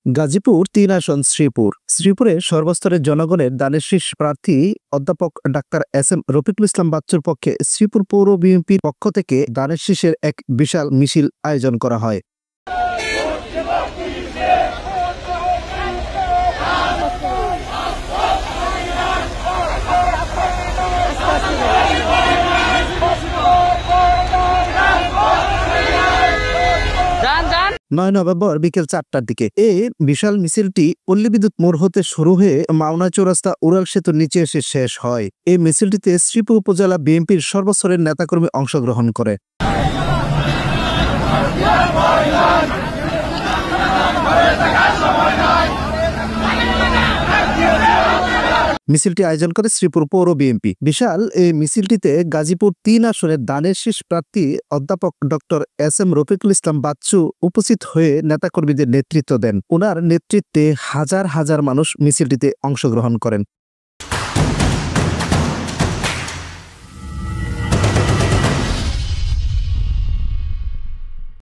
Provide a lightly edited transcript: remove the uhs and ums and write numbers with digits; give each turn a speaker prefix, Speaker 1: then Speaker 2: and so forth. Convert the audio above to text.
Speaker 1: গাজীপুর ৩ আসন শ্রীপুরে সর্বস্তরের জনগণের দানের শীষ প্রার্থী অধ্যাপক doctor S M Rafiqul Islam বাচ্চুর পক্ষে শ্রীপুর পৌর বিএনপির পক্ষ থেকে দানের শীষের এক বিশাল মিছিল আয়োজন করা হয়। নভেম্বর বিকেল ৪টার দিকে এই বিশাল মিছিলটি পল্লী বিদ্যুৎ মোড় হতে শুরু হয়ে মাওনা চৌরাস্তা উড়াল সেতুর নিচে এসে শেষ হয়। এই মিছিলটিতে শ্রীপুর উপজেলা বিএনপির সর্বস্তরের নেতাকর্মী অংশগ্রহণ করে। মিছিলটি আয়োজন করে শ্রীপুর পৌর বিএনপি। বিশাল এই মিছিলটিতে গাজীপুর ৩ আসনের দানের শীষ প্রার্থী অধ্যাপক doctor S M Rafiqul Islam Bachchu উপস্থিত হয়ে নেতাকর্মীদের নেতৃত্ব দেন। ওনার নেতৃত্বে হাজার হাজার মানুষ মিছিলটিতে অংশগ্রহণ করেন।